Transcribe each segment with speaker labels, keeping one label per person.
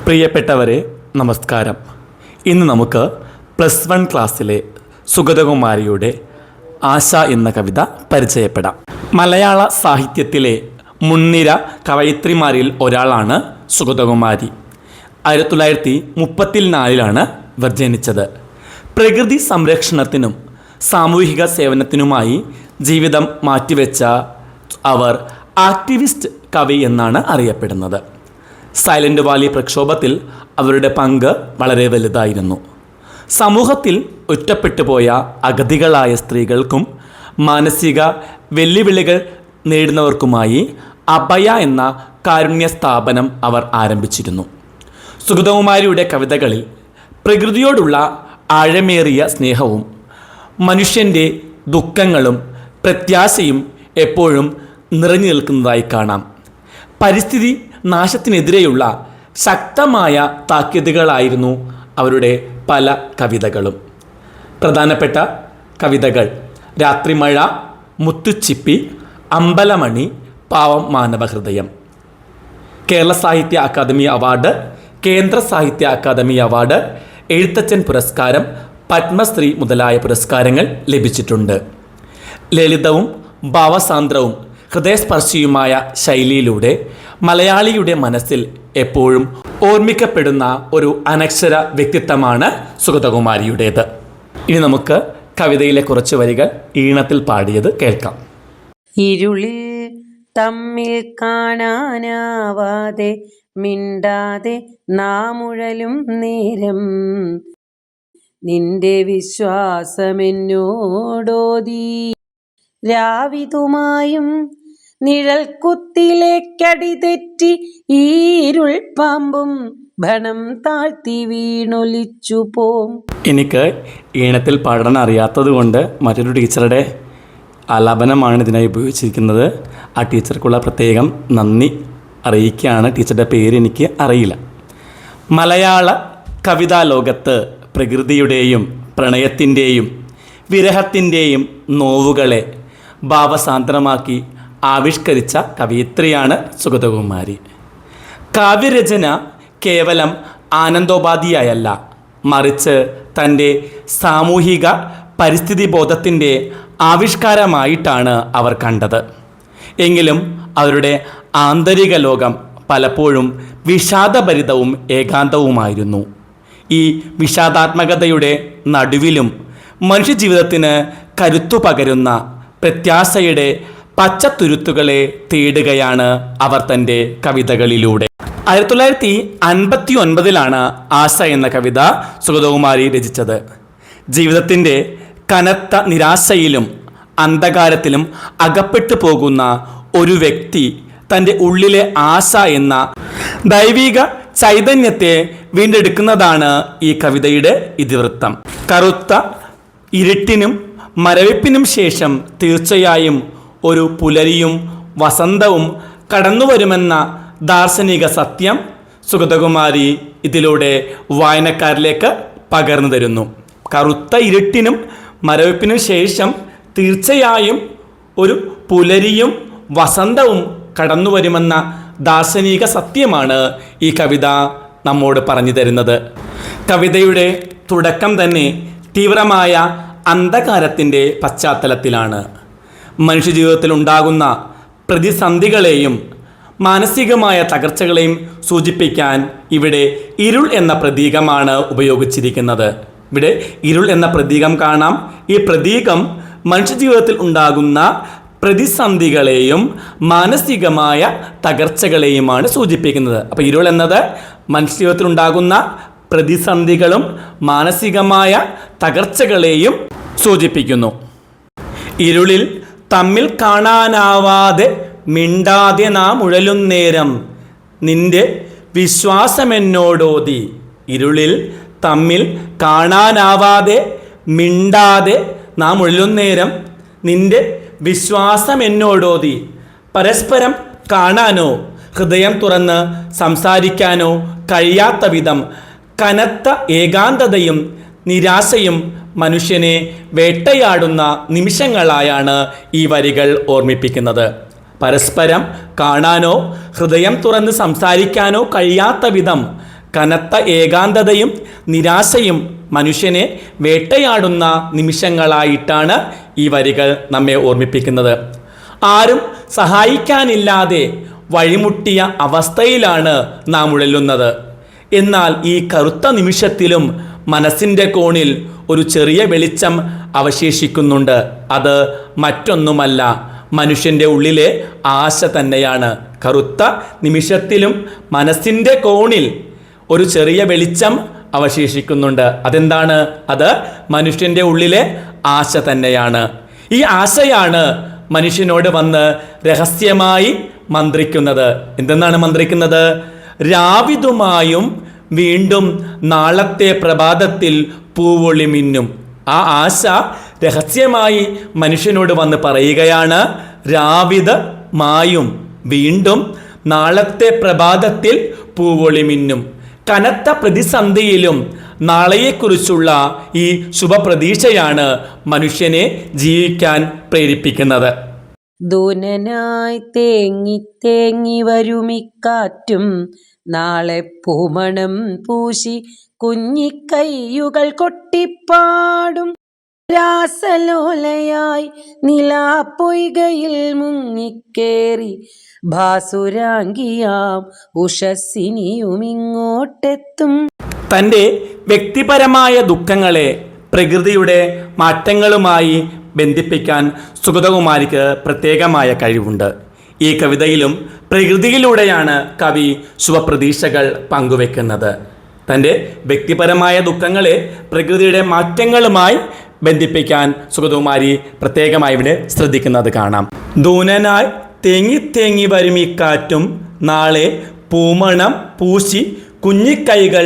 Speaker 1: പ്രിയപ്പെട്ടവരെ, നമസ്കാരം. ഇന്ന് നമുക്ക് +1 ക്ലാസ്സിലെ സുഗതകുമാരിയുടെ ആശ എന്ന കവിത പരിചയപ്പെടാം. മലയാള സാഹിത്യത്തിലെ മുൻനിര കവയിത്രിമാരിൽ ഒരാളാണ് സുഗതകുമാരി. 1934 ഇവർ ജനിച്ചത്. പ്രകൃതി സംരക്ഷണത്തിനും സാമൂഹിക സേവനത്തിനുമായി ജീവിതം മാറ്റിവെച്ച അവർ ആക്ടിവിസ്റ്റ് കവി എന്നാണ് അറിയപ്പെടുന്നത്. സൈലന്റ് വാലി പ്രക്ഷോഭത്തിൽ അവരുടെ പങ്ക് വളരെ വലുതായിരുന്നു. സമൂഹത്തിൽ ഒറ്റപ്പെട്ടുപോയ അഗതികളായ സ്ത്രീകൾക്കും മാനസിക വെല്ലുവിളികൾ നേരിടുന്നവർക്കുമായി അഭയ എന്ന കാരുണ്യ സ്ഥാപനം അവർ ആരംഭിച്ചിരുന്നു. സുഗതകുമാരിയുടെ കവിതകളിൽ പ്രകൃതിയോടുള്ള ആഴമേറിയ സ്നേഹവും മനുഷ്യൻ്റെ ദുഃഖങ്ങളും പ്രത്യാശയും എപ്പോഴും നിറഞ്ഞു നിൽക്കുന്നതായി കാണാം. പരിസ്ഥിതി നാശത്തിനെതിരെയുള്ള ശക്തമായ താക്കീതുകളായിരുന്നു അവരുടെ പല കവിതകളും. പ്രധാനപ്പെട്ട കവിതകൾ രാത്രിമഴ, മുത്തുച്ചിപ്പി, അമ്പലമണി, പാവം മാനവഹൃദയം. കേരള സാഹിത്യ അക്കാദമി അവാർഡ്, കേന്ദ്ര സാഹിത്യ അക്കാദമി അവാർഡ്, എഴുത്തച്ഛൻ പുരസ്കാരം, പത്മശ്രീ മുതലായ പുരസ്കാരങ്ങൾ ലഭിച്ചിട്ടുണ്ട്. ലളിതവും ഭാവസാന്ദ്രവും ഹൃദയസ്പർശിയുമായ ശൈലിയിലൂടെ മലയാളിയുടെ മനസ്സിൽ എപ്പോഴും ഓർമ്മിക്കപ്പെടുന്ന ഒരു അനക്ഷര വ്യക്തിത്വമാണ് സുഗതകുമാരിയുടേത്. ഇനി നമുക്ക് കവിതയിലെ കുറച്ച് വരികൾ ഈണത്തിൽ പാടിയത് കേൾക്കാം.
Speaker 2: ഇരുളിൽ തമ്മിൽ കാണാനാവാതെ മിണ്ടാതെ നാമുഴലും നേരം നിന്റെ വിശ്വാസമെന്നോടോതി രാവിതുമായും നിഴൽ കുത്തിലേക്കടി തെറ്റി ഈരുൾ പാമ്പും ഭണം താഴ്ത്തി വീണൊലിച്ചു പോം.
Speaker 1: എനിക്ക് ഈണത്തിൽ പാടാൻ അറിയാത്തത് കൊണ്ട് മറ്റൊരു ടീച്ചറുടെ ആലാപനമാണ് ഇതിനായി ഉപയോഗിച്ചിരിക്കുന്നത്. ആ ടീച്ചർക്കുള്ള പ്രത്യേകം നന്ദി അറിയിക്കുകയാണ്. ടീച്ചറുടെ പേര് എനിക്ക് അറിയില്ല. മലയാള കവിതാ ലോകത്ത് പ്രകൃതിയുടെയും പ്രണയത്തിൻ്റെയും വിരഹത്തിൻ്റെയും നോവുകളെ ഭാവസാന്ദ്രമാക്കി ആവിഷ്കരിച്ച കവയിത്രിയാണ് സുഗതകുമാരി. കാവ്യരചന കേവലം ആനന്ദോപാധിയായല്ല, മറിച്ച് തൻ്റെ സാമൂഹിക പരിസ്ഥിതി ബോധത്തിൻ്റെ ആവിഷ്കാരമായിട്ടാണ് അവർ കണ്ടത്. എങ്കിലും അവരുടെ ആന്തരിക ലോകം പലപ്പോഴും വിഷാദഭരിതവും ഏകാന്തവുമായിരുന്നു. ഈ വിഷാദാത്മകതയുടെ നടുവിലും മനുഷ്യജീവിതത്തിന് കരുത്തു പകരുന്ന പ്രത്യാശയുടെ പച്ചത്തുരുത്തുകളെ തേടുകയാണ് അവർ തൻ്റെ കവിതകളിലൂടെ. 1959 ആശ എന്ന കവിത സുഗതകുമാരി രചിച്ചത്. ജീവിതത്തിൻ്റെ കനത്ത നിരാശയിലും അന്ധകാരത്തിലും അകപ്പെട്ടു പോകുന്ന ഒരു വ്യക്തി തൻ്റെ ഉള്ളിലെ ആശ എന്ന ദൈവിക ചൈതന്യത്തെ വീണ്ടെടുക്കുന്നതാണ് ഈ കവിതയുടെ ഇതിവൃത്തം. കറുത്ത ഇരുട്ടിനും മരവിപ്പിനും ശേഷം തീർച്ചയായും ഒരു പുലരിയും വസന്തവും കടന്നുവരുമെന്ന ദാർശനിക സത്യം സുഗതകുമാരി ഇതിലൂടെ വായനക്കാരിലേക്ക് പകർന്നു തരുന്നു. കറുത്ത ഇരുട്ടിനും മരവിപ്പിനും ശേഷം തീർച്ചയായും ഒരു പുലരിയും വസന്തവും കടന്നുവരുമെന്ന ദാർശനിക സത്യമാണ് ഈ കവിത നമ്മോട് പറഞ്ഞു തരുന്നത്. കവിതയുടെ തുടക്കം തന്നെ തീവ്രമായ അന്ധകാരത്തിൻ്റെ പശ്ചാത്തലത്തിലാണ്. മനുഷ്യജീവിതത്തിൽ ഉണ്ടാകുന്ന പ്രതിസന്ധികളെയും മാനസികമായ തകർച്ചകളെയും സൂചിപ്പിക്കാൻ ഇവിടെ ഇരുൾ എന്ന പ്രതീകമാണ് ഉപയോഗിച്ചിരിക്കുന്നത്. ഇവിടെ ഇരുൾ എന്ന പ്രതീകം കാണാം. ഈ പ്രതീകം മനുഷ്യജീവിതത്തിൽ ഉണ്ടാകുന്ന പ്രതിസന്ധികളെയും മാനസികമായ തകർച്ചകളെയുമാണ് സൂചിപ്പിക്കുന്നത്. അപ്പോൾ ഇരുൾ എന്നത് മനുഷ്യജീവിതത്തിൽ ഉണ്ടാകുന്ന പ്രതിസന്ധികളും മാനസികമായ തകർച്ചകളെയും സൂചിപ്പിക്കുന്നു. ഇരുളിൽ തമ്മിൽ കാണാനാവാതെ മിണ്ടാതെ നാം ഉഴലുന്നേരം നിന്റെ വിശ്വാസമെന്നോടോതി. ഇരുളിൽ തമ്മിൽ കാണാനാവാതെ മിണ്ടാതെ നാം ഉഴലുന്നേരം നിന്റെ വിശ്വാസമെന്നോടോതി. പരസ്പരം കാണാനോ ഹൃദയം തുറന്ന് സംസാരിക്കാനോ കഴിയാത്ത വിധം കനത്ത ഏകാന്തതയും നിരാശയും മനുഷ്യനെ വേട്ടയാടുന്ന നിമിഷങ്ങളായാണ് ഈ വരികൾ ഓർമ്മിപ്പിക്കുന്നത്. പരസ്പരം കാണാനോ ഹൃദയം തുറന്ന് സംസാരിക്കാനോ കഴിയാത്ത വിധം കനത്ത ഏകാന്തതയും നിരാശയും മനുഷ്യനെ വേട്ടയാടുന്ന നിമിഷങ്ങളായിട്ടാണ് ഈ വരികൾ നമ്മെ ഓർമ്മിപ്പിക്കുന്നത്. ആരും സഹായിക്കാനില്ലാതെ വഴിമുട്ടിയ അവസ്ഥയിലാണ് നാം ഉഴലുന്നത്. എന്നാൽ ഈ കറുത്ത നിമിഷത്തിലും മനസ്സിൻ്റെ കോണിൽ ഒരു ചെറിയ വെളിച്ചം അവശേഷിക്കുന്നുണ്ട്. അത് മറ്റൊന്നുമല്ല, മനുഷ്യൻ്റെ ഉള്ളിലെ ആശ തന്നെയാണ്. കറുത്ത നിമിഷത്തിലും മനസ്സിൻ്റെ കോണിൽ ഒരു ചെറിയ വെളിച്ചം അവശേഷിക്കുന്നുണ്ട്. അതെന്താണ്? അത് മനുഷ്യൻ്റെ ഉള്ളിലെ ആശ തന്നെയാണ്. ഈ ആശയാണ് മനുഷ്യനോട് വന്ന് രഹസ്യമായി മന്ത്രിക്കുന്നത്. എന്തെന്നാണ് മന്ത്രിക്കുന്നത്? രാവിതുമായും വീണ്ടും നാളത്തെ പ്രഭാതത്തിൽ പൂവൊളി മിന്നും. ആ ആശ രഹസ്യമായി മനുഷ്യനോട് വന്ന് പറയുകയാണ്, രാവിതമായും വീണ്ടും നാളത്തെ പ്രഭാതത്തിൽ പൂവൊളി മിന്നും. കനത്ത പ്രതിസന്ധിയിലും നാളെയെക്കുറിച്ചുള്ള ഈ ശുഭപ്രതീക്ഷയാണ് മനുഷ്യനെ ജീവിക്കാൻ പ്രേരിപ്പിക്കുന്നത്.
Speaker 2: ദൂനനായി തേങ്ങി തേങ്ങി വരുമിക്കാറ്റും നാളെ പൂമണം പൂശി കുഞ്ഞിക്കൈയുകൾ കൊട്ടിപ്പാടും. രാസലോലയായി നിലാപ്പൊയ്കയിൽ മുങ്ങിക്കേറി ഭാസുരാംഗിയാം ഉഷസ്സിനിയുമിങ്ങോട്ടെത്തും.
Speaker 1: തൻ്റെ വ്യക്തിപരമായ ദുഃഖങ്ങളെ പ്രകൃതിയുടെ മാറ്റങ്ങളുമായി ബന്ധിപ്പിക്കാൻ സുഗതകുമാരിക്ക് പ്രത്യേകമായ കഴിവുണ്ട്. ഈ കവിതയിലും പ്രകൃതിയിലൂടെയാണ് കവി ശുഭപ്രതീക്ഷകൾ പങ്കുവെക്കുന്നത്. തൻ്റെ വ്യക്തിപരമായ ദുഃഖങ്ങളെ പ്രകൃതിയുടെ മാറ്റങ്ങളുമായി ബന്ധിപ്പിക്കാൻ സുഗതകുമാരി പ്രത്യേകമായി ഇവിടെ ശ്രദ്ധിക്കുന്നത് കാണാം. ദൂനനായി തേങ്ങി തേങ്ങി വരും ഈ കാറ്റും നാളെ പൂമണം പൂശി കുഞ്ഞിക്കൈകൾ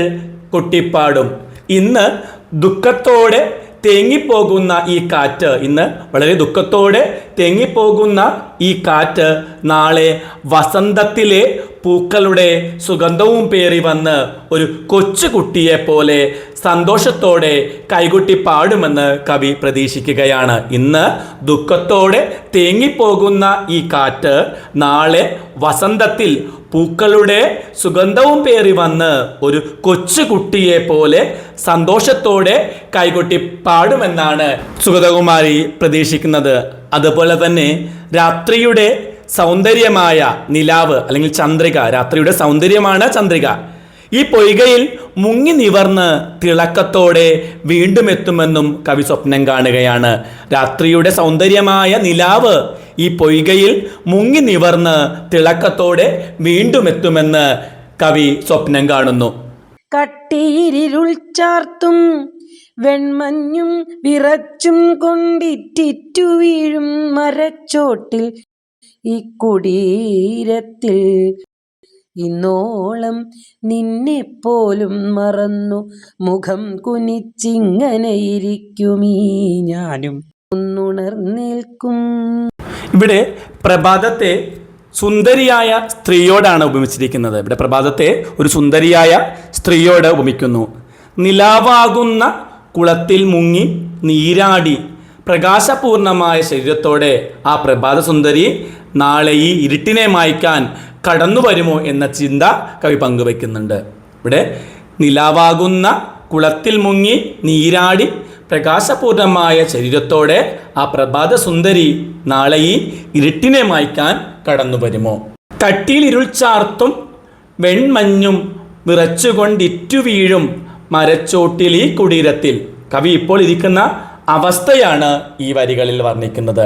Speaker 1: കൊട്ടിപ്പാടും. ഇന്ന് ദുഃഖത്തോടെ തേങ്ങിപ്പോകുന്ന ഈ കാറ്റ്, ഇന്ന് വളരെ ദുഃഖത്തോടെ തേങ്ങിപ്പോകുന്ന ഈ കാറ്റ് നാളെ വസന്തത്തിലെ പൂക്കളുടെ സുഗന്ധവും പേറി വന്ന് ഒരു കൊച്ചുകുട്ടിയെ പോലെ സന്തോഷത്തോടെ കൈകൊട്ടി പാടുമെന്ന് കവി പ്രതീക്ഷിക്കുകയാണ്. ഇന്ന് ദുഃഖത്തോടെ തേങ്ങിപ്പോകുന്ന ഈ കാറ്റ് നാളെ വസന്തത്തിൽ പൂക്കളുടെ സുഗന്ധവും പേറി വന്ന് ഒരു കൊച്ചുകുട്ടിയെ പോലെ സന്തോഷത്തോടെ കൈകൊട്ടി പാടുമെന്നാണ് സുഗതകുമാരി പ്രതീക്ഷിക്കുന്നത്. അതുപോലെ തന്നെ രാത്രിയുടെ സൗന്ദര്യമായ നിലാവ് അല്ലെങ്കിൽ ചന്ദ്രിക, രാത്രിയുടെ സൗന്ദര്യമാണ് ചന്ദ്രിക, ഈ പൊയ്കയിൽ മുങ്ങി നിവർന്ന് തിളക്കത്തോടെ വീണ്ടും എത്തുമെന്നും കവി സ്വപ്നം കാണുകയാണ്. രാത്രിയുടെ സൗന്ദര്യമായ നിലാവ് ഈ പൊയ്കയിൽ മുങ്ങി നിവർന്ന് തിളക്കത്തോടെ വീണ്ടും എത്തുമെന്ന് കവി സ്വപ്നം കാണുന്നു.
Speaker 2: കട്ടിയിരുൾ ചാർത്തും വെൺമഞ്ഞും വിറച്ചും കൊണ്ടിറ്റിറ്റു വീഴും മരച്ചോട്ടിൽ ഈ കുടീരത്തിൽ ഇന്നോളം നിന്നെപ്പോലും മറന്നു മുഖം കുനിച്ചിങ്ങനെ ഇരിക്കുമീ ഞാനും ഒന്നുണർന്നേൽക്കും.
Speaker 1: ഇവിടെ പ്രഭാതത്തെ സുന്ദരിയായ സ്ത്രീയോടാണ് ഉപമിച്ചിരിക്കുന്നത്. ഇവിടെ പ്രഭാതത്തെ ഒരു സുന്ദരിയായ സ്ത്രീയോട് ഉപമിക്കുന്നു. നിലാവാകുന്ന കുളത്തിൽ മുങ്ങി നീരാടി പ്രകാശപൂർണമായ ശരീരത്തോടെ ആ പ്രഭാത സുന്ദരി നാളെ ഈ ഇരുട്ടിനെ മായ്ക്കാൻ കടന്നു വരുമോ എന്ന ചിന്ത കവി പങ്കുവെക്കുന്നുണ്ട്. ഇവിടെ നിലാവാകുന്ന കുളത്തിൽ മുങ്ങി നീരാടി പ്രകാശപൂർണമായ ശരീരത്തോടെ ആ പ്രഭാത സുന്ദരി നാളെ ഈ ഇരുട്ടിനെ മായ്ക്കാൻ കടന്നു വരുമോ? കട്ടിയിൽ ഇരുൾ ചാർത്തും വെൺമഞ്ഞും വിറച്ചുകൊണ്ടിറ്റു വീഴും മരച്ചോട്ടിൽ ഈ കുടീരത്തിൽ. കവി ഇപ്പോൾ ഇരിക്കുന്ന അവസ്ഥയാണ് ഈ വരികളിൽ വർണ്ണിക്കുന്നത്.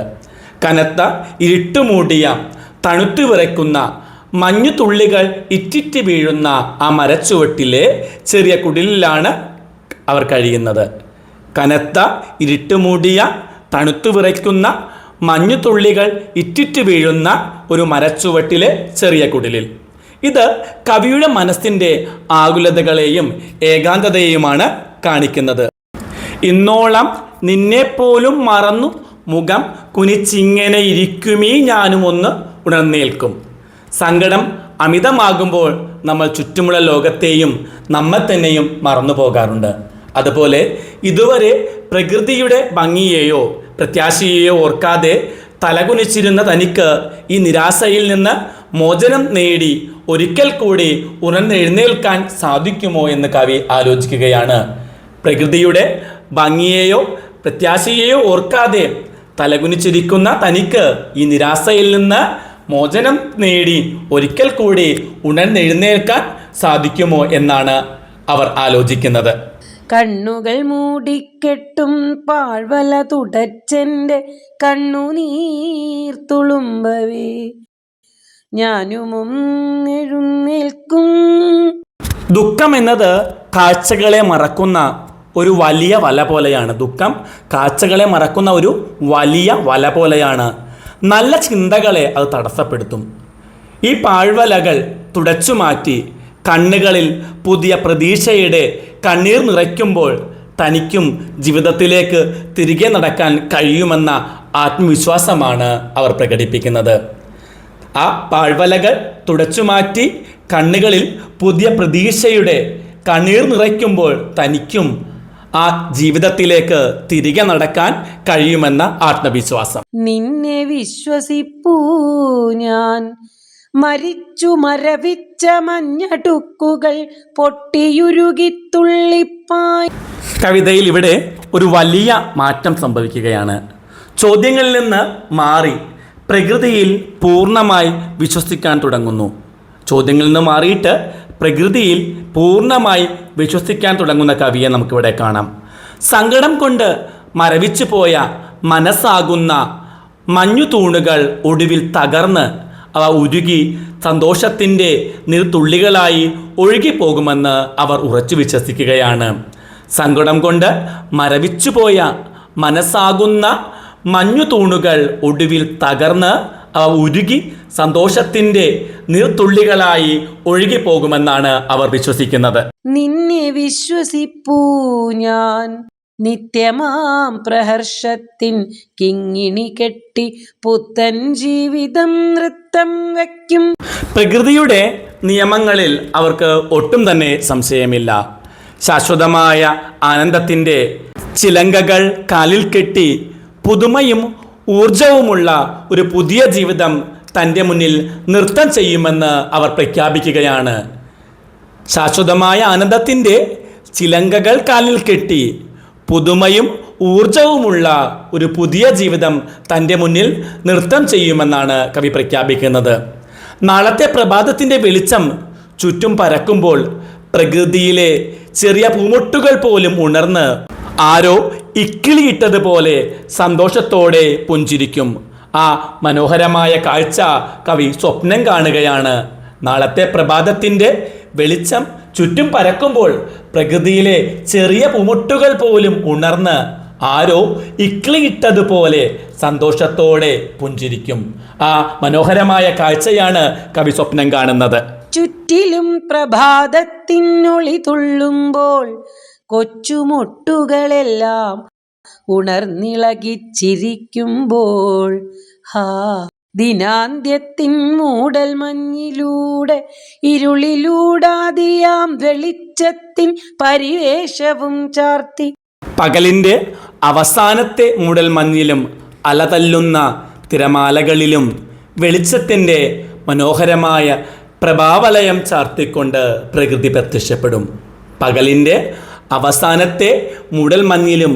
Speaker 1: കനത്ത ഇരുട്ടുമൂടിയ തണുത്തു വിറയ്ക്കുന്ന മഞ്ഞുതുള്ളികൾ ഇറ്റിറ്റ് വീഴുന്ന ആ മരച്ചുവട്ടിലെ ചെറിയ കുടിലിലാണ് അവർ കഴിയുന്നത്. കനത്ത ഇരുട്ടുമൂടിയ തണുത്തു വിറയ്ക്കുന്ന മഞ്ഞുതുള്ളികൾ ഇറ്റിറ്റ് വീഴുന്ന ഒരു മരച്ചുവട്ടിലെ ചെറിയ കുടിലിൽ. ഇത് കവിയുടെ മനസ്സിൻ്റെ ആകുലതകളെയും ഏകാന്തതയെയുമാണ് കാണിക്കുന്നത്. ഇന്നോളം നിന്നെപ്പോലും മറന്നു മുഖം കുനിച്ചിങ്ങനെ ഇരിക്കുമീ ഞാനും ഒന്ന് ഉണർന്നേൽക്കും. സങ്കടം അമിതമാകുമ്പോൾ നമ്മൾ ചുറ്റുമുള്ള ലോകത്തെയും നമ്മെ തന്നെയും മറന്നു പോകാറുണ്ട്. അതുപോലെ ഇതുവരെ പ്രകൃതിയുടെ ഭംഗിയെയോ പ്രത്യാശയെയോ ഓർക്കാതെ തലകുനിച്ചിരുന്ന തനിക്ക് ഈ നിരാശയിൽ നിന്ന് മോചനം നേടി ഒരിക്കൽ കൂടി ഉണർന്നെഴുന്നേൽക്കാൻ സാധിക്കുമോ എന്ന് കവി ആലോചിക്കുകയാണ്. പ്രകൃതിയുടെ ഭംഗിയെയോ പ്രത്യാശയെയോ ഓർക്കാതെ തലകുനിച്ചിരിക്കുന്ന തനിക്ക് ഈ നിരാശയിൽ നിന്ന് മോചനം നേടി ഒരിക്കൽ കൂടി ഉണർന്നെഴുന്നേൽക്കാൻ സാധിക്കുമോ എന്നാണ് അവർ ആലോചിക്കുന്നത്.
Speaker 2: കണ്ണുകൾ മൂടിക്കെട്ടും പാഴ്വല തുടച്ചെൻ്റെ കണ്ണുനീർ തുളുമ്പവേ ഞാനുമൊന്നെഴുന്നേൽക്കും.
Speaker 1: ദുഃഖം എന്നത് കാഴ്ചകളെ മറക്കുന്ന ഒരു വലിയ വല പോലെയാണ്. ദുഃഖം കാഴ്ചകളെ മറക്കുന്ന ഒരു വലിയ വല പോലെയാണ്. നല്ല ചിന്തകളെ അത് തടസ്സപ്പെടുത്തും. ഈ പാഴ്വലകൾ തുടച്ചു മാറ്റി കണ്ണുകളിൽ പുതിയ പ്രതീക്ഷയുടെ കണ്ണീർ നിറയ്ക്കുമ്പോൾ തനിക്കും ജീവിതത്തിലേക്ക് തിരികെ നടക്കാൻ കഴിയുമെന്ന ആത്മവിശ്വാസമാണ് അവർ പ്രകടിപ്പിക്കുന്നത്. ആ പാഴ്വലകൾ തുടച്ചു മാറ്റി കണ്ണുകളിൽ പുതിയ പ്രതീക്ഷയുടെ കണ്ണീർ നിറയ്ക്കുമ്പോൾ തനിക്കും ആ ജീവിതത്തിലേക്ക് തിരികെ നടക്കാൻ കഴിയുമെന്ന ആത്മവിശ്വാസം.
Speaker 2: നിന്നെ വിശ്വസിപ്പൂ ഞാൻ, മരിച്ചു മരവിച്ച മഞ്ഞടുക്കുകൾ പൊട്ടിയുരുകിത്തുള്ളിപ്പായി.
Speaker 1: കവിതയിൽ ഇവിടെ ഒരു വലിയ മാറ്റം സംഭവിക്കുകയാണ്. ചോദ്യങ്ങളിൽ നിന്ന് മാറി പ്രകൃതിയിൽ പൂർണ്ണമായി വിശ്വസിക്കാൻ തുടങ്ങുന്നു. ചോദ്യങ്ങളിൽ നിന്ന് മാറിയിട്ട് പ്രകൃതിയിൽ പൂർണ്ണമായി വിശ്വസിക്കാൻ തുടങ്ങുന്ന കവിയെ നമുക്കിവിടെ കാണാം. സങ്കടം കൊണ്ട് മരവിച്ചു പോയ മനസ്സാകുന്ന മഞ്ഞു തൂണുകൾ ഒടുവിൽ തകർന്ന് അവ ഉരുകി സന്തോഷത്തിൻ്റെ നീർത്തുള്ളികളായി ഒഴുകിപ്പോകുമെന്ന് അവർ ഉറച്ചു വിശ്വസിക്കുകയാണ്. സങ്കടം കൊണ്ട് മരവിച്ചു പോയ മനസ്സാകുന്ന മഞ്ഞു തൂണുകൾ ഒടുവിൽ തകർന്ന് അവ ഉരുകി സന്തോഷത്തിൻ്റെ നീർത്തുള്ളികളായി ഒഴുകിപ്പോകുമെന്നാണ് അവർ വിശ്വസിക്കുന്നത്.
Speaker 2: നിന്നെ വിശ്വസിപ്പൂ ഞാൻ, നിത്യമാം പ്രഹർഷത്തിൻ കിങ്ങിണി കെട്ടി പുത്തൻ ജീവിതം നൃത്തം വയ്ക്കും.
Speaker 1: പ്രകൃതിയുടെ നിയമങ്ങളിൽ അവർക്ക് ഒട്ടും തന്നെ സംശയമില്ല. ശാശ്വതമായ ആനന്ദത്തിൻ്റെ ചിലങ്കകൾ കാലിൽ കെട്ടി പുതുമയും ഊർജവുമുള്ള ഒരു പുതിയ ജീവിതം തൻ്റെ മുന്നിൽ നൃത്തം ചെയ്യുമെന്ന് അവർ പ്രഖ്യാപിക്കുകയാണ്. ശാശ്വതമായ ആനന്ദത്തിൻ്റെ ചിലങ്കകൾ കാലിൽ കെട്ടി പുതുമയും ഊർജവുമുള്ള ഒരു പുതിയ ജീവിതം തൻ്റെ മുന്നിൽ നൃത്തം ചെയ്യുമെന്നാണ് കവി പ്രഖ്യാപിക്കുന്നത്. നാളത്തെ പ്രഭാതത്തിൻ്റെ വെളിച്ചം ചുറ്റും പരക്കുമ്പോൾ പ്രകൃതിയിലെ ചെറിയ പൂമൊട്ടുകൾ പോലും ഉണർന്ന് ആരോ ഇക്കിളിയിട്ടതുപോലെ സന്തോഷത്തോടെ പുഞ്ചിരിക്കും. ആ മനോഹരമായ കാഴ്ച കവി സ്വപ്നം കാണുകയാണ്. നാളത്തെ പ്രഭാതത്തിൻ്റെ വെളിച്ചം ചുറ്റും പരക്കുമ്പോൾ പ്രകൃതിയിലെ ചെറിയ പൂമൊട്ടുകൾ പോലും ഉണർന്ന് ആരോ ഇക്കിളിയിട്ടതുപോലെ സന്തോഷത്തോടെ പുഞ്ചിരിക്കും. ആ മനോഹരമായ കാഴ്ചയാണ് കവി സ്വപ്നം കാണുന്നത്.
Speaker 2: ചുറ്റിലും പ്രഭാതത്തിനൊളി തുള്ളുമ്പോൾ കൊച്ചുമൊട്ടുകളെല്ലാം ഉണർന്നിളകിച്ചിരിക്കുമ്പോൾ ദിനാന്ത്യത്തിൻ മൂടൽ മഞ്ഞിലൂടെ ഇരുളിലൂടാതിയാം വെളിച്ചത്തിൻ പരിവേഷവും ചാർത്തി.
Speaker 1: പകലിൻ്റെ അവസാനത്തെ മൂടൽ മഞ്ഞിലും അലതല്ലുന്ന തിരമാലകളിലും വെളിച്ചത്തിൻ്റെ മനോഹരമായ പ്രഭാവലയം ചാർത്തിക്കൊണ്ട് പ്രകൃതി പ്രത്യക്ഷപ്പെടും. പകലിൻ്റെ അവസാനത്തെ മൂടൽ മഞ്ഞിലും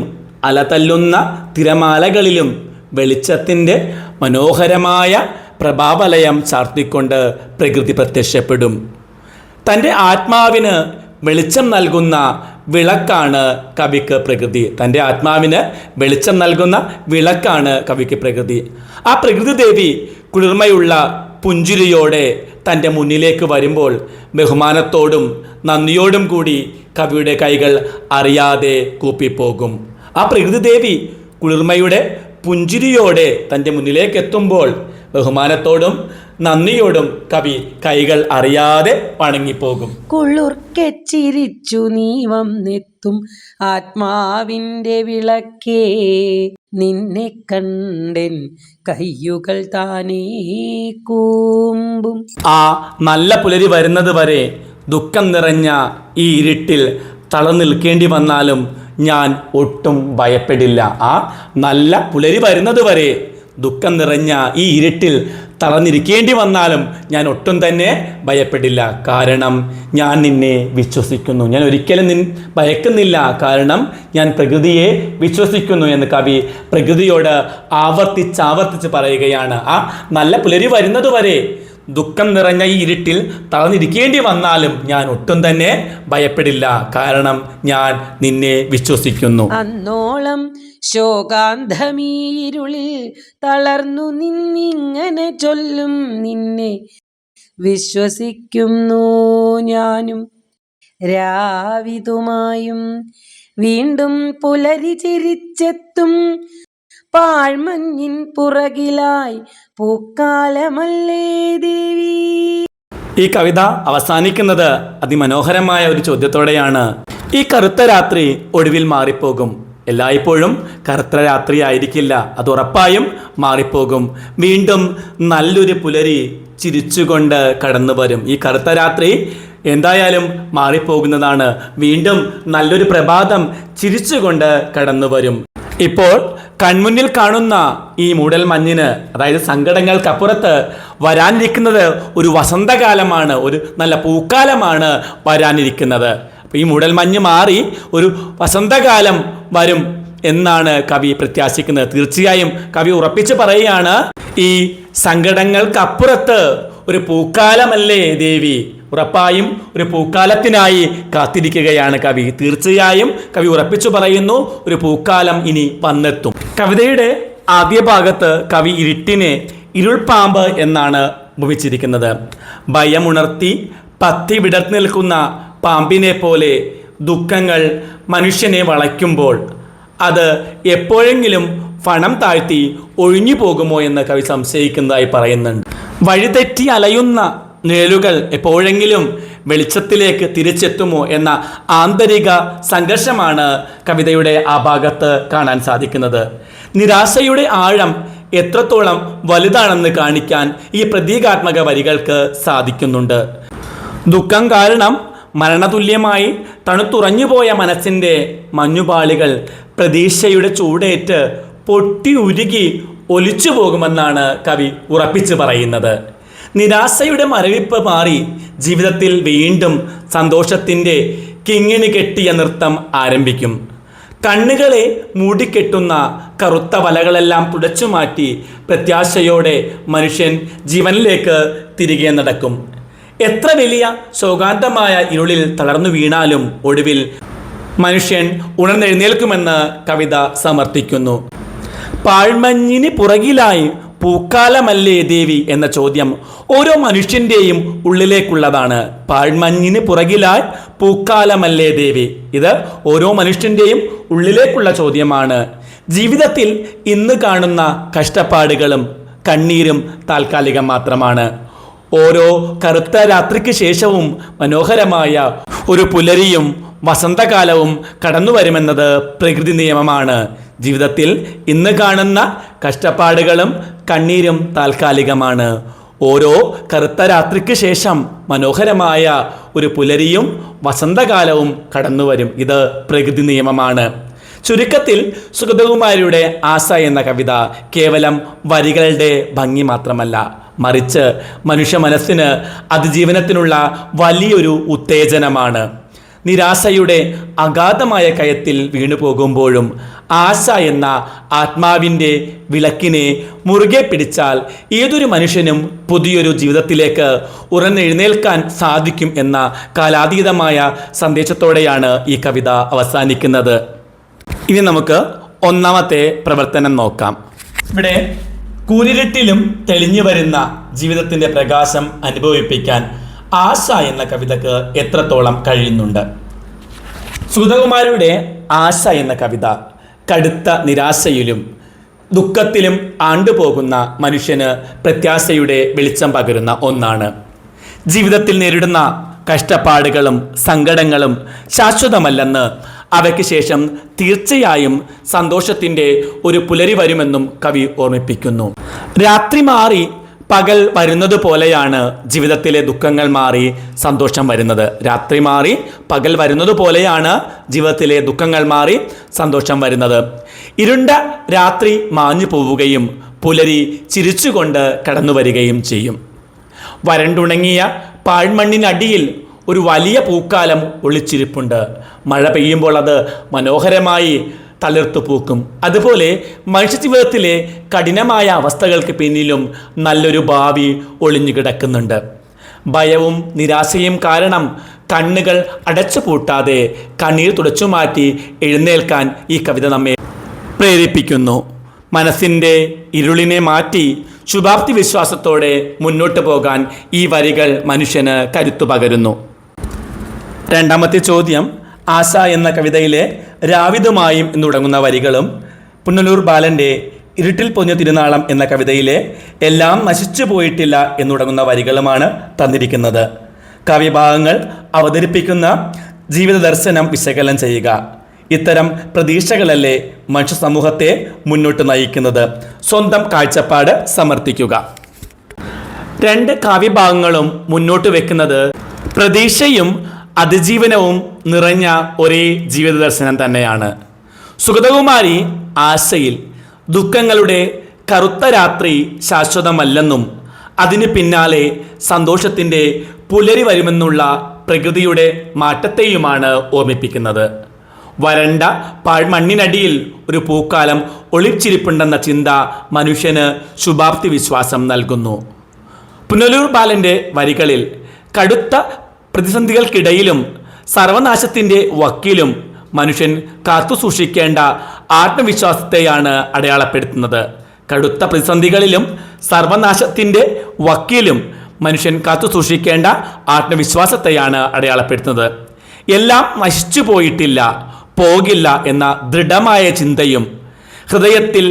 Speaker 1: അലതല്ലുന്ന തിരമാലകളിലും വെളിച്ചത്തിൻ്റെ മനോഹരമായ പ്രഭാവലയം ചാർത്തിക്കൊണ്ട് പ്രകൃതി പ്രത്യക്ഷപ്പെടും. തൻ്റെ ആത്മാവിന് വെളിച്ചം നൽകുന്ന വിളക്കാണ് കവിക്ക് പ്രകൃതി. തൻ്റെ ആത്മാവിന് വെളിച്ചം നൽകുന്ന വിളക്കാണ് കവിക്ക് പ്രകൃതി. ആ പ്രകൃതി ദേവി കുളിർമയുള്ള പുഞ്ചിരിയോടെ തൻ്റെ മുന്നിലേക്ക് വരുമ്പോൾ ബഹുമാനത്തോടും നന്ദിയോടും കൂടി കവിയുടെ കൈകൾ അറിയാതെ കൂപ്പിപ്പോകും. ആ പ്രകൃതി ദേവി കുളിർമയുടെ പുഞ്ചിരിയോടെ തൻ്റെ മുന്നിലേക്ക് എത്തുമ്പോൾ ബഹുമാനത്തോടും നന്ദിയോടും കവി കൈകൾ അറിയാതെ വണങ്ങിപ്പോകും.
Speaker 2: കുളിർക്കെ ചിരിച്ചു നീ വന്നെത്തും ആത്മാവിൻ്റെ വിളക്കേ, നിന്നെ കണ്ടെൻ കയ്യുകൾ താനേ കൂമ്പും.
Speaker 1: ആ നല്ല പുലരി വരുന്നത് വരെ ദുഃഖം നിറഞ്ഞ ഈ ഇരുട്ടിൽ തളർന്നിൽക്കേണ്ടി വന്നാലും ഞാൻ ഒട്ടും ഭയപ്പെടില്ല. ആ നല്ല പുലരി വരുന്നത് വരെ ദുഃഖം നിറഞ്ഞ ഈ ഇരുട്ടിൽ തളർന്നിരിക്കേണ്ടി വന്നാലും ഞാൻ ഒട്ടും തന്നെ ഭയപ്പെടില്ല. കാരണം ഞാൻ നിന്നെ വിശ്വസിക്കുന്നു. ഞാൻ ഒരിക്കലും ഭയക്കുന്നില്ല, കാരണം ഞാൻ പ്രകൃതിയെ വിശ്വസിക്കുന്നു എന്ന് കവി പ്രകൃതിയോട് ആവർത്തിച്ച് പറയുകയാണ്. ആ നല്ല പുലരി വരുന്നതുവരെ ദുഃഖം നിറഞ്ഞ ഈ ഇരുട്ടിൽ തളർന്നിരിക്കേണ്ടി വന്നാലും ഞാൻ ഒട്ടും തന്നെ ഭയപ്പെടില്ല, കാരണം ഞാൻ നിന്നെ വിശ്വസിക്കുന്നു.
Speaker 2: അന്നോളം ശോകാന്തമീരുളിൽ തളർന്നു നിന്നിങ്ങനെ ചൊല്ലും നിന്നെ വിശ്വസിക്കുന്നു ഞാനും. രാവിതുമായും വീണ്ടും പുലരി ചിരിച്ചെത്തും പാഴ്മഞ്ഞിൻ പുറകിലായി പൂക്കാലമല്ലേ ദേവി.
Speaker 1: ഈ കവിത അവസാനിക്കുന്നത് അതിമനോഹരമായ ഒരു ചോദ്യത്തോടെയാണ്. ഈ കറുത്ത രാത്രി ഒടുവിൽ മാറിപ്പോകും. എല്ലായ്പ്പോഴും കറുത്ത രാത്രി ആയിരിക്കില്ല, അത് ഉറപ്പായും മാറിപ്പോകും. വീണ്ടും നല്ലൊരു പുലരി ചിരിച്ചുകൊണ്ട് കടന്നു വരും. ഈ കറുത്ത രാത്രി എന്തായാലും മാറിപ്പോകുന്നതാണ്. വീണ്ടും നല്ലൊരു പ്രഭാതം ചിരിച്ചുകൊണ്ട് കടന്നു വരും. ഇപ്പോൾ കൺമുന്നിൽ കാണുന്ന ഈ മൂടൽ മഞ്ഞിന്, അതായത് സങ്കടങ്ങൾക്കപ്പുറത്ത് വരാനിരിക്കുന്നത് ഒരു വസന്തകാലമാണ്, ഒരു നല്ല പൂക്കാലമാണ് വരാനിരിക്കുന്നത്. അപ്പോൾ ഈ മൂടൽ മഞ്ഞ് മാറി ഒരു വസന്തകാലം വരും എന്നാണ് കവി പ്രത്യാശിക്കുന്നത്. തീർച്ചയായും കവി ഉറപ്പിച്ച് പറയുകയാണ്, ഈ സങ്കടങ്ങൾക്കപ്പുറത്ത് ഒരു പൂക്കാലമല്ലേ ദേവി. ഉറപ്പായും ഒരു പൂക്കാലത്തിനായി കാത്തിരിക്കുകയാണ് കവി. തീർച്ചയായും കവി ഉറപ്പിച്ചു പറയുന്നു, ഒരു പൂക്കാലം ഇനി വന്നെത്തും. കവിതയുടെ ആദ്യ ഭാഗത്ത് കവി ഇരുട്ടിനെ ഇരുൾപ്പാമ്പ് എന്നാണ് ഉപമിച്ചിരിക്കുന്നത്. ഭയമുണർത്തി പത്തി വിടർന്നു നിൽക്കുന്ന പാമ്പിനെ പോലെ ദുഃഖങ്ങൾ മനുഷ്യനെ വളയ്ക്കുമ്പോൾ അത് എപ്പോഴെങ്കിലും ഫണം താഴ്ത്തി ഒഴിഞ്ഞു പോകുമോ എന്ന് കവി സംശയിക്കുന്നതായി പറയുന്നുണ്ട്. വഴിതെറ്റി അലയുന്ന നിഴലുകൾ എപ്പോഴെങ്കിലും വെളിച്ചത്തിലേക്ക് തിരിച്ചെത്തുമോ എന്ന ആന്തരിക സംഘർഷമാണ് കവിതയുടെ ആ ഭാഗത്ത് കാണാൻ സാധിക്കുന്നത്. നിരാശയുടെ ആഴം എത്രത്തോളം വലുതാണെന്ന് കാണിക്കാൻ ഈ പ്രതീകാത്മക വരികൾക്ക് സാധിക്കുന്നുണ്ട്. ദുഃഖം കാരണം മരണതുല്യമായി തണുത്തുറഞ്ഞുപോയ മനസ്സിൻ്റെ മഞ്ഞുപാളികൾ പ്രതീക്ഷയുടെ ചൂടേറ്റ് പൊട്ടി ഉരുകി ഒലിച്ചു പോകുമെന്നാണ് കവി ഉറപ്പിച്ച് പറയുന്നത്. നിരാശയുടെ മരവിപ്പ് മാറി ജീവിതത്തിൽ വീണ്ടും സന്തോഷത്തിൻ്റെ കിങ്ങിണി കെട്ടിയ നൃത്തം ആരംഭിക്കും. കണ്ണുകളെ മൂടിക്കെട്ടുന്ന കറുത്ത വലകളെല്ലാം തുടച്ചു മാറ്റി പ്രത്യാശയോടെ മനുഷ്യൻ ജീവനിലേക്ക് തിരികെ നടക്കും. എത്ര വലിയ ശോകാന്തമായ ഇരുളിൽ തളർന്നു വീണാലും ഒടുവിൽ മനുഷ്യൻ ഉണർന്നെഴുന്നേൽക്കുമെന്ന് കവിത സമർത്ഥിക്കുന്നു. പാഴ്മഞ്ഞിന് പുറകിലായി പൂക്കാലമല്ലേ ദേവി എന്ന ചോദ്യം ഓരോ മനുഷ്യൻ്റെയും ഉള്ളിലേക്കുള്ളതാണ്. പാഴ്മഞ്ഞിന് പുറകിലായി പൂക്കാലമല്ലേ ദേവി, ഇത് ഓരോ മനുഷ്യൻ്റെയും ഉള്ളിലേക്കുള്ള ചോദ്യമാണ്. ജീവിതത്തിൽ ഇന്ന് കാണുന്ന കഷ്ടപ്പാടുകളും കണ്ണീരും താൽക്കാലികം മാത്രമാണ്. ഓരോ കറുത്ത രാത്രിക്ക് ശേഷവും മനോഹരമായ ഒരു പുലരിയും വസന്തകാലവും കടന്നു വരുമെന്നത് പ്രകൃതി നിയമമാണ്. ജീവിതത്തിൽ ഇന്ന് കാണുന്ന കഷ്ടപ്പാടുകളും കണ്ണീരും താൽക്കാലികമാണ്. ഓരോ കറുത്ത രാത്രിക്ക് ശേഷം മനോഹരമായ ഒരു പുലരിയും വസന്തകാലവും കടന്നു വരും. ഇത് പ്രകൃതി നിയമമാണ്. ചുരുക്കത്തിൽ സുഗതകുമാരിയുടെ ആശ എന്ന കവിത കേവലം വരികളുടെ ഭംഗി മാത്രമല്ല, മറിച്ച് മനുഷ്യ മനസ്സിന് അതിജീവനത്തിനുള്ള വലിയൊരു ഉത്തേജനമാണ്. നിരാശയുടെ അഗാധമായ കയത്തിൽ വീണു പോകുമ്പോഴും ആശ എന്ന ആത്മാവിൻ്റെ വിളക്കിനെ മുറുകെ പിടിച്ചാൽ ഏതൊരു മനുഷ്യനും പുതിയൊരു ജീവിതത്തിലേക്ക് ഉറന്നെഴുന്നേൽക്കാൻ സാധിക്കും എന്ന കാലാതീതമായ സന്ദേശത്തോടെയാണ് ഈ കവിത അവസാനിക്കുന്നത്. ഇനി നമുക്ക് ഒന്നാമത്തെ പ്രവർത്തനം നോക്കാം. ഇവിടെ കൂരിരുട്ടിലും തെളിഞ്ഞു വരുന്ന ജീവിതത്തിൻ്റെ പ്രകാശം അനുഭവിപ്പിക്കാൻ ആശ എന്ന കവിതക്ക് എത്രത്തോളം കഴിയുന്നുണ്ട്. സുഗതകുമാരിയുടെ ആശ എന്ന കവിത കടുത്ത നിരാശയിലും ദുഃഖത്തിലും ആണ്ടുപോകുന്ന മനുഷ്യന് പ്രത്യാശയുടെ വെളിച്ചം പകരുന്ന ഒന്നാണ്. ജീവിതത്തിൽ നേരിടുന്ന കഷ്ടപ്പാടുകളും സങ്കടങ്ങളും ശാശ്വതമല്ലെന്ന്, അവയ്ക്ക് ശേഷം തീർച്ചയായും സന്തോഷത്തിൻ്റെ ഒരു പുലരി വരുമെന്നും കവി ഓർമ്മിപ്പിക്കുന്നു. രാത്രി മാറി പകൽ വരുന്നത് പോലെയാണ് ജീവിതത്തിലെ ദുഃഖങ്ങൾ മാറി സന്തോഷം വരുന്നത്. രാത്രി മാറി പകൽ വരുന്നത് പോലെയാണ് ജീവിതത്തിലെ ദുഃഖങ്ങൾ മാറി സന്തോഷം വരുന്നത്. ഇരുണ്ട രാത്രി മാഞ്ഞു പോവുകയും പുലരി ചിരിച്ചുകൊണ്ട് കടന്നു വരികയും ചെയ്യും. വരണ്ടുണങ്ങിയ പാഴ്മണ്ണിനടിയിൽ ഒരു വലിയ പൂക്കാലം ഒളിച്ചിരിപ്പുണ്ട്. മഴ പെയ്യുമ്പോൾ അത് മനോഹരമായി തളിർത്തു പൂക്കും. അതുപോലെ മനുഷ്യജീവിതത്തിലെ കഠിനമായ അവസ്ഥകൾക്ക് പിന്നിലും നല്ലൊരു ഭാവി ഒളിഞ്ഞു കിടക്കുന്നുണ്ട്. ഭയവും നിരാശയും കാരണം കണ്ണുകൾ അടച്ചു പൂട്ടാതെ കണ്ണീർ തുടച്ചു മാറ്റി എഴുന്നേൽക്കാൻ ഈ കവിത നമ്മെ പ്രേരിപ്പിക്കുന്നു. മനസ്സിൻ്റെ ഇരുളിനെ മാറ്റി ശുഭാപ്തി വിശ്വാസത്തോടെ മുന്നോട്ട് പോകാൻ ഈ വരികൾ മനുഷ്യന് കരുത്തു പകരുന്നു. രണ്ടാമത്തെ ചോദ്യം, ആശ എന്ന കവിതയിലെ രാവിതുമായും എന്ന് തുടങ്ങുന്ന വരികളും പുനലൂർ ബാലൻ്റെ ഇരുട്ടിൽ പൊഞ്ഞ തിരുനാളം എന്ന കവിതയിലെ എല്ലാം നശിച്ചു പോയിട്ടില്ല എന്ന് തുടങ്ങുന്ന വരികളുമാണ് തന്നിരിക്കുന്നത്. കാവ്യഭാഗങ്ങൾ അവതരിപ്പിക്കുന്ന ജീവിത ദർശനം വിശകലനം ചെയ്യുക. ഇത്തരം പ്രതീക്ഷകളല്ലേ മനുഷ്യ സമൂഹത്തെ മുന്നോട്ട് നയിക്കുന്നത്. സ്വന്തം കാഴ്ചപ്പാട് സമർത്ഥിക്കുക. രണ്ട് കാവ്യഭാഗങ്ങളും മുന്നോട്ട് വെക്കുന്നത് പ്രതീക്ഷയും അതിജീവനവും നിറഞ്ഞ ഒരേ ജീവിത ദർശനം തന്നെയാണ്. സുഗതകുമാരി ആശയിൽ ദുഃഖങ്ങളുടെ കറുത്ത രാത്രി ശാശ്വതമല്ലെന്നും അതിന് പിന്നാലെ സന്തോഷത്തിൻ്റെ പുലരി വരുമെന്നുള്ള പ്രകൃതിയുടെ മാറ്റത്തെയുമാണ് ഓർമ്മിപ്പിക്കുന്നത്. വരണ്ട പാഴ്മണ്ണിനടിയിൽ ഒരു പൂക്കാലം ഒളിച്ചിരിപ്പുണ്ടെന്ന ചിന്ത മനുഷ്യന് ശുഭാപ്തി വിശ്വാസം നൽകുന്നു. പുനലൂർ ബാലൻ്റെ വരികളിൽ കടുത്ത പ്രതിസന്ധികൾക്കിടയിലും സർവനാശത്തിൻ്റെ വക്കിലും മനുഷ്യൻ കാത്തു സൂക്ഷിക്കേണ്ട ആത്മവിശ്വാസത്തെയാണ് അടയാളപ്പെടുത്തുന്നത്. കടുത്ത പ്രതിസന്ധികളിലും സർവനാശത്തിൻ്റെ വക്കിലും മനുഷ്യൻ കാത്തു സൂക്ഷിക്കേണ്ട ആത്മവിശ്വാസത്തെയാണ് അടയാളപ്പെടുത്തുന്നത്. എല്ലാം നശിച്ചു പോയിട്ടില്ല, പോകില്ല എന്ന ദൃഢമായ ചിന്തയും ഹൃദയത്തിൽ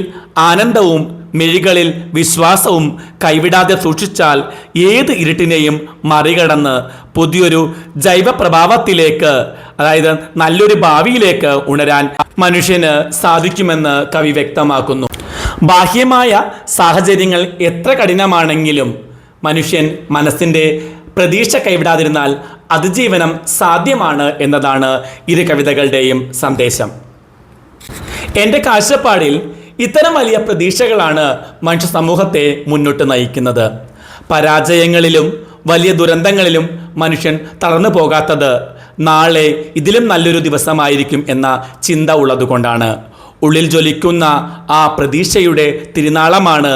Speaker 1: ആനന്ദവും മിഴികളിൽ വിശ്വാസവും കൈവിടാതെ സൂക്ഷിച്ചാൽ ഏത് ഇരുട്ടിനെയും മറികടന്ന് പുതിയൊരു ജൈവ പ്രഭാവത്തിലേക്ക്, അതായത് നല്ലൊരു ഭാവിയിലേക്ക് ഉണരാൻ മനുഷ്യന് സാധിക്കുമെന്ന് കവി വ്യക്തമാക്കുന്നു. ബാഹ്യമായ സാഹചര്യങ്ങൾ എത്ര കഠിനമാണെങ്കിലും മനുഷ്യൻ മനസ്സിൻ്റെ പ്രതീക്ഷ കൈവിടാതിരുന്നാൽ അതിജീവനം സാധ്യമാണ് എന്നതാണ് ഇരു കവിതകളുടെയും സന്ദേശം. എൻ്റെ കാഴ്ചപ്പാടിൽ ഇത്തരം വലിയ പ്രതീക്ഷകളാണ് മനുഷ്യ സമൂഹത്തെ മുന്നോട്ട് നയിക്കുന്നത്. പരാജയങ്ങളിലും വലിയ ദുരന്തങ്ങളിലും മനുഷ്യൻ തളർന്നു പോകാത്തത് നാളെ ഇതിലും നല്ലൊരു ദിവസമായിരിക്കും എന്ന ചിന്ത ഉള്ളതുകൊണ്ടാണ്. ഉള്ളിൽ ജ്വലിക്കുന്ന ആ പ്രതീക്ഷയുടെ തിരുനാളമാണ്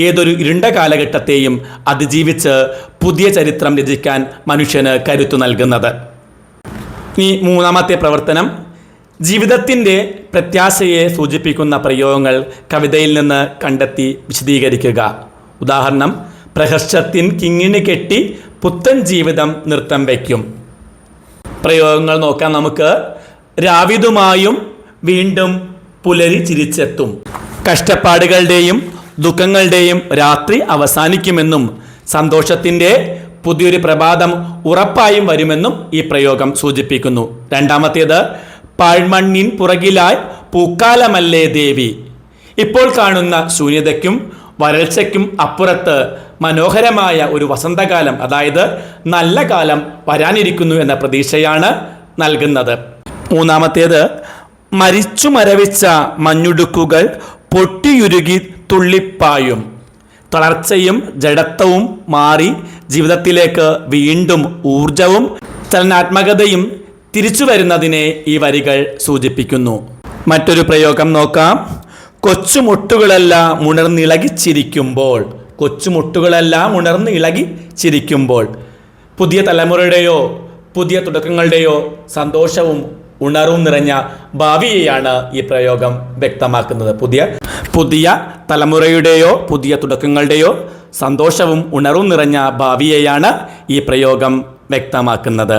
Speaker 1: ഏതൊരു ഇരുണ്ട കാലഘട്ടത്തെയും അതിജീവിച്ച് പുതിയ ചരിത്രം രചിക്കാൻ മനുഷ്യന് കരുത്തു നൽകുന്നത്. ഈ മൂന്നാമത്തെ പ്രവർത്തനം, ജീവിതത്തിൻ്റെ പ്രത്യാശയെ സൂചിപ്പിക്കുന്ന പ്രയോഗങ്ങൾ കവിതയിൽ നിന്ന് കണ്ടെത്തി വിശദീകരിക്കുക. ഉദാഹരണം, പ്രഹർഷത്തിൻ കിങ്ങിണി കെട്ടി പുത്തൻ ജീവിതം നൃത്തം വയ്ക്കും. പ്രയോഗങ്ങൾ നോക്കാം നമുക്ക്. രാവിതുമായും വീണ്ടും പുലരി ചിരിച്ചെത്തും. കഷ്ടപ്പാടുകളുടെയും ദുഃഖങ്ങളുടെയും രാത്രി അവസാനിക്കുമെന്നും സന്തോഷത്തിൻ്റെ പുതിയൊരു പ്രഭാതം ഉറപ്പായും വരുമെന്നും ഈ പ്രയോഗം സൂചിപ്പിക്കുന്നു. രണ്ടാമത്തേത്, പാഴ്മണ്ണിൻ പുറകിലായി പൂക്കാലമല്ലേ ദേവി. ഇപ്പോൾ കാണുന്ന ശൂന്യതയ്ക്കും വരൾച്ചയ്ക്കും അപ്പുറത്ത് മനോഹരമായ ഒരു വസന്തകാലം, അതായത് നല്ല കാലം വരാനിരിക്കുന്നു എന്ന പ്രതീക്ഷയാണ് നൽകുന്നത്. മൂന്നാമത്തേത്, മരിച്ചു മരവിച്ച മഞ്ഞുടുക്കുകൾ പൊട്ടിയുരുകി തുള്ളിപ്പായും. തളർച്ചയും ജഡത്വവും മാറി ജീവിതത്തിലേക്ക് വീണ്ടും ഊർജവും ചലനാത്മകതയും തിരിച്ചു വരുന്നതിനെ ഈ വരികൾ സൂചിപ്പിക്കുന്നു. മറ്റൊരു പ്രയോഗം നോക്കാം. കൊച്ചുമുട്ടുകളെല്ലാം ഉണർന്നിളകിച്ചിരിക്കുമ്പോൾ. കൊച്ചുമുട്ടുകളെല്ലാം ഉണർന്ന് ഇളകി ചിരിക്കുമ്പോൾ. പുതിയ തലമുറയുടെയോ പുതിയ തുടക്കങ്ങളുടെയോ സന്തോഷവും ഉണർവും നിറഞ്ഞ ഭാവിയെയാണ് ഈ പ്രയോഗം വ്യക്തമാക്കുന്നത്. പുതിയ തലമുറയുടെയോ പുതിയ തുടക്കങ്ങളുടെയോ സന്തോഷവും ഉണർവും നിറഞ്ഞ ഭാവിയെയാണ് ഈ പ്രയോഗം വ്യക്തമാക്കുന്നത്.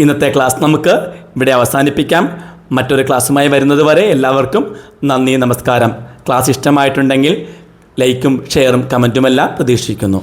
Speaker 1: ഇന്നത്തെ ക്ലാസ് നമുക്ക് ഇവിടെ അവസാനിപ്പിക്കാം. മറ്റൊരു ക്ലാസ്സുമായി വരുന്നത് വരെ എല്ലാവർക്കും നന്ദി, നമസ്കാരം. ക്ലാസ് ഇഷ്ടമായിട്ടുണ്ടെങ്കിൽ ലൈക്കും ഷെയറും കമൻറ്റുമെല്ലാം പ്രതീക്ഷിക്കുന്നു.